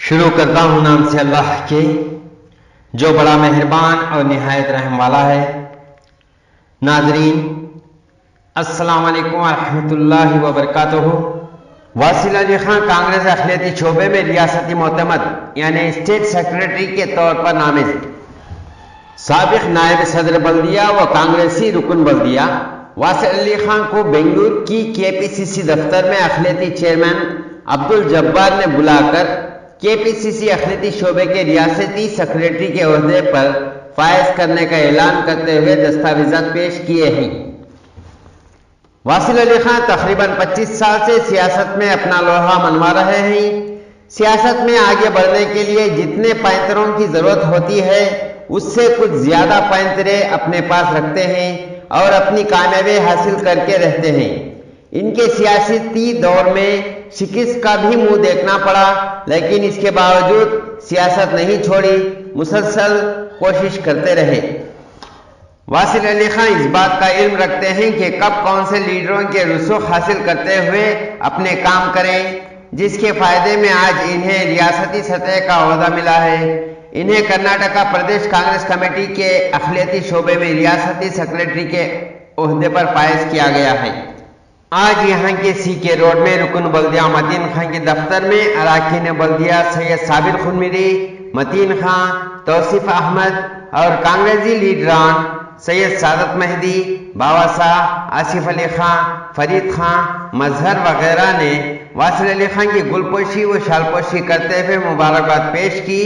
शुरू करता हूँ नाम से अल्लाह के जो बड़ा मेहरबान और निहायत रहम वाला है। नाजरीन अस्सलाम वालेकुम रहमतुल्लाहि व बरकातुहू। वासिल अली खान कांग्रेस अखिलती शोबे में रियासती मोतमद यानी स्टेट सेक्रेटरी के तौर पर नामिज। साबिक नायब सदर बल्दिया व कांग्रेसी रुकन बल्दिया वासिल अली खान को बेंगलुरु की केपीसीसी दफ्तर में अखिलती चेयरमैन अब्दुल जब्बार ने बुलाकर केपीसीसी अखिलती शोबे के रियासती सेक्रेटरी के ओहदे पर फायज करने का ऐलान करते हुए दस्तावेजात पेश किए हैं। वासिल अली खान तकरीबन 25 साल से सियासत में अपना लोहा मनवा रहे हैं। सियासत में आगे बढ़ने के लिए जितने पैंतरों की जरूरत होती है उससे कुछ ज्यादा पैंतरे अपने पास रखते हैं और अपनी कामयाबी हासिल करके रहते हैं। इनके सियासती दौर में शिकस्त का भी मुंह देखना पड़ा, लेकिन इसके बावजूद सियासत नहीं छोड़ी, मुसलसल कोशिश करते रहे। वासिल अली खान इस बात का इल्म रखते हैं कि कब कौन से लीडरों के रसूख हासिल करते हुए अपने काम करें, जिसके फायदे में आज इन्हें रियासती सतह का ओहदा मिला है। इन्हें कर्नाटका प्रदेश कांग्रेस कमेटी के अखिलती शोबे में रियासती सेक्रेटरी के ओहदे पर फायज किया गया है। आज यहाँ के सीके रोड में रुकन बल्दिया मतीन खान के दफ्तर में अरकान बल्दिया सैयद साबिर खुनमिरी, मतीन खान, तौसीफ अहमद और कांग्रेसी लीडरान सैयद सादत मेहदी, बाबा शाह, आसिफ अली खान, फरीद खान, मजहर वगैरह ने वासिल अली खान की गुलपोशी व शालपोशी करते हुए मुबारकबाद पेश की।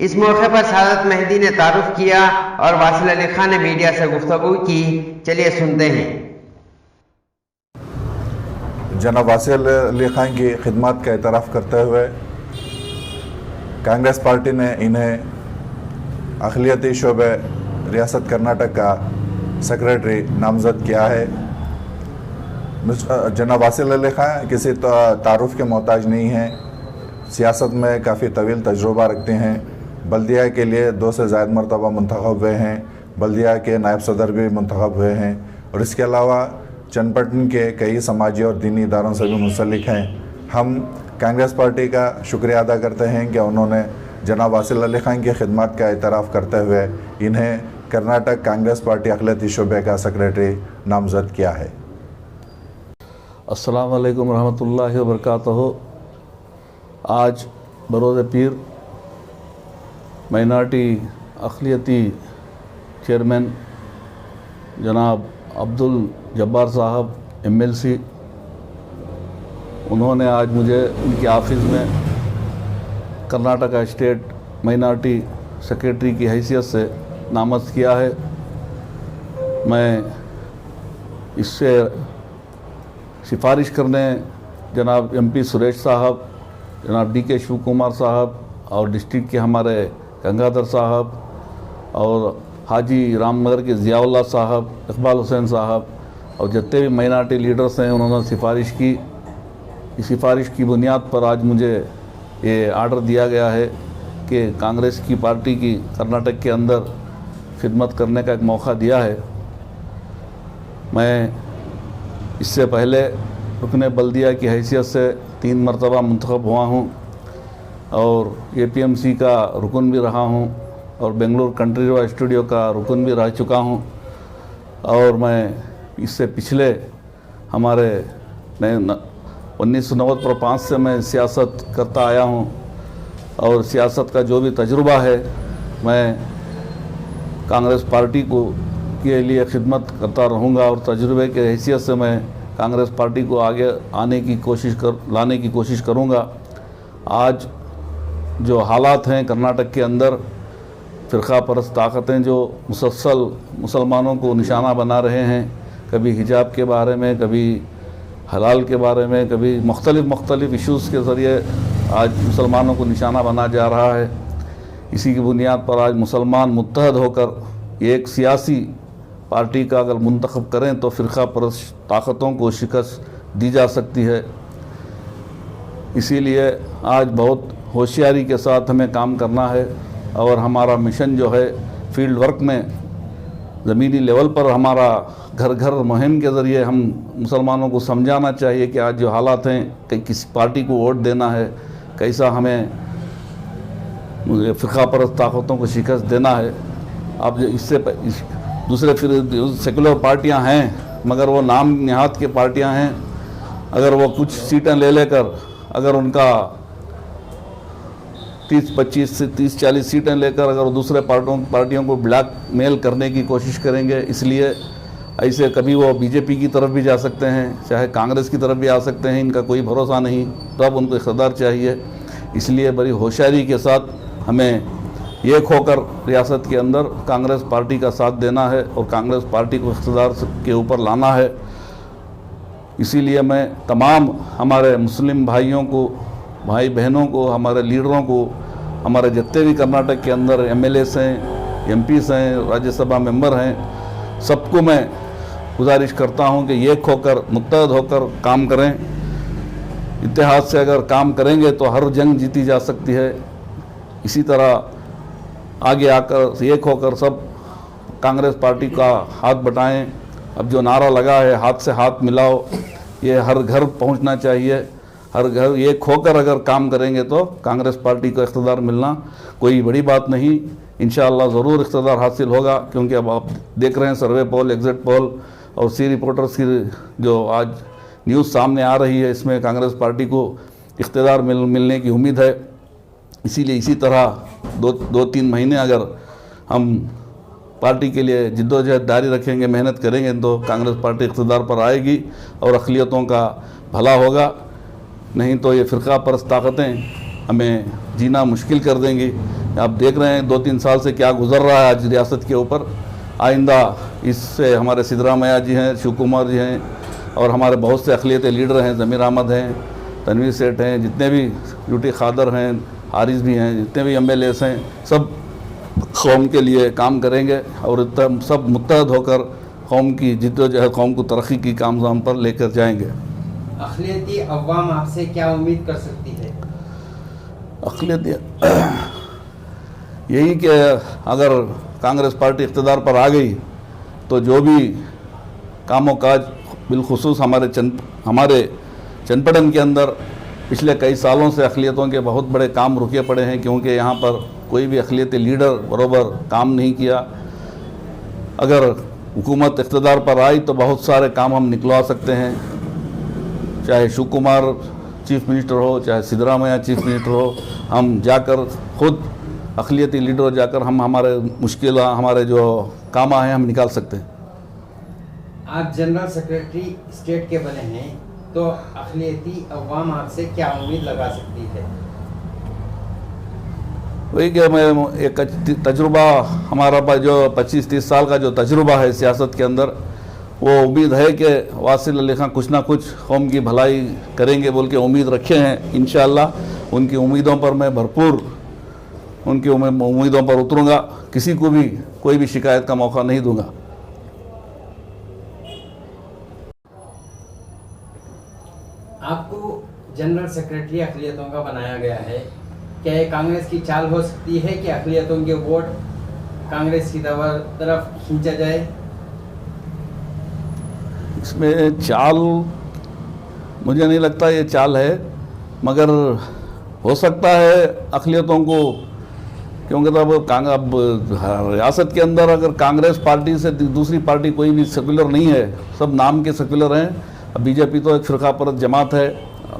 इस मौके पर सादत मेहदी ने तारुफ किया और वासिल अली खान ने मीडिया से गुफ्तगू की। चलिए सुनते हैं। जनाब वासिल अली खान की खिदमत का एतराफ़ करते हुए कांग्रेस पार्टी ने इन्हें अखिलती शोबे रियासत कर्नाटक का सेक्रेटरी नामजद किया है। जनाब वासिल अली खान किसी तारुफ के मोहताज नहीं हैं। सियासत में काफ़ी तवील तजुर्बा रखते हैं। बल्दिया के लिए 2 से ज़ायद मरतबा मुंतखब हुए हैं। बल्दिया के नायब सदर भी मुंतखब हुए हैं और इसके अलावा चन्नपट्टन के कई समाजी और दीनी इदारों से भी मुंसलिक हैं। हम कांग्रेस पार्टी का शुक्रिया अदा करते हैं कि उन्होंने जनाब वासिल अली खान की खिदमत का एतराफ़ करते हुए इन्हें कर्नाटक कांग्रेस पार्टी अखिलती शोबे का सेक्रेटरी नामजद किया है। अस्सलाम वालेकुम रहमतुल्लाहि व बरकातुहू। आज बरोज़ पीर माइनॉरिटी अखिलती चेयरमैन जनाब अब्दुल जब्बार साहब MLC, उन्होंने आज मुझे उनके ऑफिस में कर्नाटका स्टेट माइनॉरिटी सेक्रेटरी की हैसियत से नामज़द किया है। मैं इससे सिफारिश करने जनाब MP सुरेश साहब, जनाब DK शिव कुमार साहब और डिस्ट्रिक्ट के हमारे गंगाधर साहब और हाजी रामनगर के ज़ियाउल्लाह साहब, इकबाल हुसैन साहब और जितने भी माइनॉरिटी लीडर्स हैं उन्होंने सिफारिश की। इस सिफारिश की बुनियाद पर आज मुझे ये आर्डर दिया गया है कि कांग्रेस की पार्टी की कर्नाटक के अंदर खिदमत करने का एक मौका दिया है। मैं इससे पहले रुकने बल्दिया की हैसियत से 3 मरतबा मुंतखब हुआ हूँ और APMC का रुकन भी रहा हूँ और बेंगलुरु कंट्री रोड स्टूडियो का रुकन भी रह चुका हूँ। और मैं इससे पिछले हमारे 1995 से मैं सियासत करता आया हूँ और सियासत का जो भी तजुर्बा है मैं कांग्रेस पार्टी को के लिए खिदमत करता रहूँगा और तजुर्बे के हैसियत से मैं कांग्रेस पार्टी को आगे लाने की कोशिश करूँगा। आज जो हालात हैं कर्नाटक के अंदर, फ़िरक़ा परस्त ताकतें जो मुसलसल मुसलमानों को निशाना बना रहे हैं, कभी हिजाब के बारे में, कभी हलाल के बारे में, कभी मुख्तलिफ इश्यूज़ के ज़रिए आज मुसलमानों को निशाना बना जा रहा है। इसी की बुनियाद पर आज मुसलमान मुत्तहद होकर एक सियासी पार्टी का अगर मुंतखब करें तो फ़िरक़ा परस्त ताकतों को शिकस्त दी जा सकती है। इसीलिए आज बहुत होशियारी के साथ हमें काम करना है और हमारा मिशन जो है फील्ड वर्क में ज़मीनी लेवल पर हमारा घर घर मुहिम के ज़रिए हम मुसलमानों को समझाना चाहिए कि आज जो हालात हैं कि किस पार्टी को वोट देना है, कैसा हमें मुझे फ़िरका परस्त ताकतों को शिकस्त देना है। अब दूसरे फिर सेकुलर पार्टियां हैं, मगर वो नाम निहात की पार्टियां हैं। अगर वो कुछ सीटें ले लेकर, अगर उनका 30-25 से 30-40 सीटें लेकर अगर दूसरे पार्टियों को ब्लैकमेल करने की कोशिश करेंगे, इसलिए ऐसे कभी वो बीजेपी की तरफ भी जा सकते हैं, चाहे कांग्रेस की तरफ भी आ सकते हैं। इनका कोई भरोसा नहीं, तब उनको इक़्तिदार चाहिए। इसलिए बड़ी होशियारी के साथ हमें एक होकर रियासत के अंदर कांग्रेस पार्टी का साथ देना है और कांग्रेस पार्टी को इक़्तिदार के ऊपर लाना है। इसीलिए मैं तमाम हमारे मुस्लिम भाइयों को, भाई बहनों को, हमारे लीडरों को, हमारे जितने भी कर्नाटक के अंदर एमएलएस हैं, एमपीस हैं, राज्यसभा मेंबर हैं, सबको मैं गुजारिश करता हूं कि एक होकर, मुत्तहद होकर काम करें। इत्तेहाद से अगर काम करेंगे तो हर जंग जीती जा सकती है। इसी तरह आगे आकर एक होकर सब कांग्रेस पार्टी का हाथ बटाएं। अब जो नारा लगा है हाथ से हाथ मिलाओ, ये हर घर पहुंचना चाहिए। हर घर एक होकर अगर काम करेंगे तो कांग्रेस पार्टी को इक़्तिदार मिलना कोई बड़ी बात नहीं। इंशाअल्लाह ज़रूर इक़्तिदार हासिल होगा, क्योंकि अब आप देख रहे हैं सर्वे पोल, एग्ज़िट पोल और सी रिपोर्टर्स की जो आज न्यूज़ सामने आ रही है, इसमें कांग्रेस पार्टी को इक़्तिदार मिलने की उम्मीद है। इसीलिए इसी तरह 2-3 महीने अगर हम पार्टी के लिए जिद्दोजहद जारी रखेंगे, मेहनत करेंगे, तो कांग्रेस पार्टी इक़्तिदार पर आएगी और अक़लियतों का भला होगा। नहीं तो ये फ़िरका परस्त ताकतें हमें जीना मुश्किल कर देंगी। आप देख रहे हैं 2-3 साल से क्या गुज़र रहा है आज रियासत के ऊपर। आइंदा इससे हमारे सिद्धरामैया जी हैं, शिव कुमार जी हैं और हमारे बहुत से अक़लियती लीडर हैं, ज़मीर अहमद हैं, तनवीर सेठ हैं, जितने भी यूटी खादर हैं, हारिस भी हैं, जितने भी एमएलएस हैं, सब कौम के लिए काम करेंगे और सब मुत्तहद होकर कौम की जिद्दोजहद, कौम को तरक्की की कामयाब पर लेकर जाएंगे। अक़लियती अवाम आपसे क्या उम्मीद कर सकती है? अक़लियती यही कि अगर कांग्रेस पार्टी इक़्तिदार पर आ गई तो जो भी कामों काज बिलखुसूस हमारे चनपटन के अंदर पिछले कई सालों से अक़लियतों के बहुत बड़े काम रुके पड़े हैं, क्योंकि यहाँ पर कोई भी अक़लियती लीडर बरोबर काम नहीं किया। अगर हुकूमत इक़्तिदार पर आई तो बहुत सारे काम हम निकलवा सकते हैं, चाहे शिव कुमार चीफ़ मिनिस्टर हो, चाहे सिद्धरामैया चीफ़ मिनिस्टर हो। हम जाकर खुद अक़लियती लीडर जाकर हम हमारे मुश्किल, हमारे जो काम हैं, हम निकाल सकते हैं। आप जनरल सेक्रेटरी स्टेट के बने हैं, तो अक़लियती अवाम आपसे क्या उम्मीद लगा सकती है? वही कि मैं एक तजुर्बा, हमारा जो 25-30 साल का जो तजुर्बा है सियासत के अंदर, वो उम्मीद है कि वासिल अली खां कुछ ना कुछ कौम की भलाई करेंगे बोल के उम्मीद रखे हैं। इंशाअल्लाह उनकी उम्मीदों पर मैं भरपूर उनकी उम्मीदों पर उतरूँगा, किसी को भी कोई भी शिकायत का मौका नहीं दूंगा। आपको जनरल सेक्रेटरी अक़लियतों का बनाया गया है, क्या ये कांग्रेस की चाल हो सकती है कि अक़लियतों के वोट कांग्रेस की तरफ खींचा जाए? इसमें चाल मुझे नहीं लगता ये चाल है, मगर हो सकता है अक़लियतों को, क्योंकि अब रियासत के अंदर अगर कांग्रेस पार्टी से दूसरी पार्टी कोई भी सेकुलर नहीं है, सब नाम के सेकुलर हैं। अब बीजेपी तो एक फ़िरका परस्त जमात है,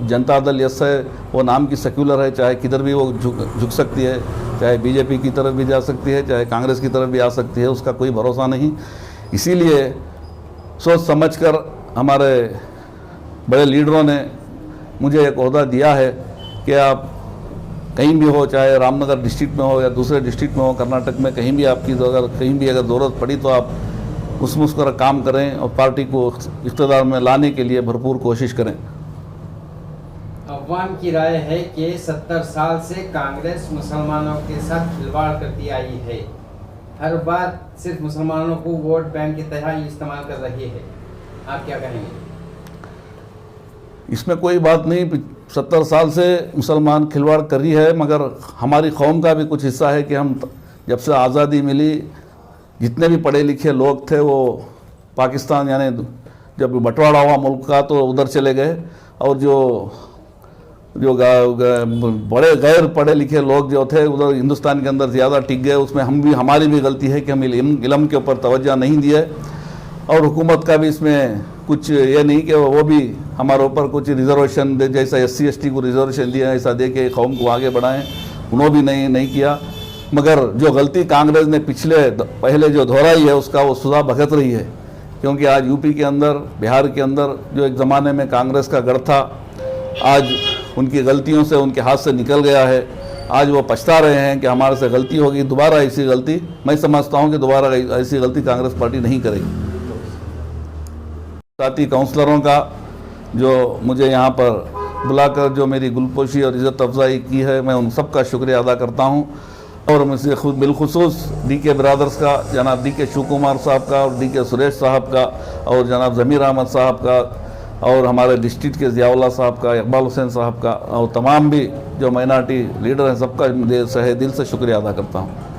जनता दल यस है, वो नाम की सेकुलर है, चाहे किधर भी वो झुक सकती है, चाहे बीजेपी की तरफ भी जा सकती है, चाहे कांग्रेस की तरफ भी आ सकती है, उसका कोई भरोसा नहीं। इसीलिए सोच समझकर हमारे बड़े लीडरों ने मुझे एक ओहदा दिया है कि आप कहीं भी हो, चाहे रामनगर डिस्ट्रिक्ट में हो या दूसरे डिस्ट्रिक्ट में हो, कर्नाटक में कहीं भी आपकी कहीं भी अगर ज़रूरत पड़ी तो आप मुस्कर काम करें और पार्टी को इक़्तिदार में लाने के लिए भरपूर कोशिश करें। अवाम की राय है कि 70 साल से कांग्रेस मुसलमानों के साथ खिलवाड़ करती आई है, हर बार सिर्फ मुसलमानों को वोट बैंक की तरह इस्तेमाल कर रही है। आप क्या कहेंगे? इसमें कोई बात नहीं, 70 साल से मुसलमान खिलवाड़ कर रही है, मगर हमारी कौम का भी कुछ हिस्सा है कि हम जब से आज़ादी मिली, जितने भी पढ़े लिखे लोग थे वो पाकिस्तान, यानी जब बंटवारा हुआ मुल्क का, तो उधर चले गए, और जो जो बड़े गैर पढ़े लिखे लोग जो थे उधर हिंदुस्तान के अंदर ज़्यादा टिक गए, उसमें हमारी भी गलती है कि हम इल्म के ऊपर तवज्जो नहीं दिए, और हुकूमत का भी इसमें कुछ ये नहीं कि वो भी हमारे ऊपर कुछ रिजर्वेशन जैसा SC/ST को रिजर्वेशन दिया ऐसा दे के कौम को आगे बढ़ाएं, उन्होंने भी नहीं किया। मगर जो गलती कांग्रेस ने पहले जो दोहराई है उसका वो सजा भुगत रही है, क्योंकि आज यूपी के अंदर, बिहार के अंदर जो एक ज़माने में कांग्रेस का गढ़ था, आज उनकी गलतियों से उनके हाथ से निकल गया है। आज वो पछता रहे हैं कि हमारे से गलती होगी, दोबारा ऐसी गलती मैं समझता हूं कि दोबारा ऐसी गलती कांग्रेस पार्टी नहीं करेगी। साथी काउंसलरों का जो मुझे यहाँ पर बुलाकर जो मेरी गुलपोशी और इज़्ज़त अफजाई की है, मैं उन सब का शुक्रिया अदा करता हूँ। और मुझसे खुद बिलखुसूस DK ब्रदर्स का, जनाब DK शिव कुमार साहब का और DK सुरेश साहब का और जनाब ज़मीर अहमद साहब का और हमारे डिस्ट्रिक्ट के ज़ियाउल्लाह साहब का, इकबाल हुसैन साहब का और तमाम भी जो माइनॉरिटी लीडर हैं, सबका दिल से शुक्रिया अदा करता हूँ।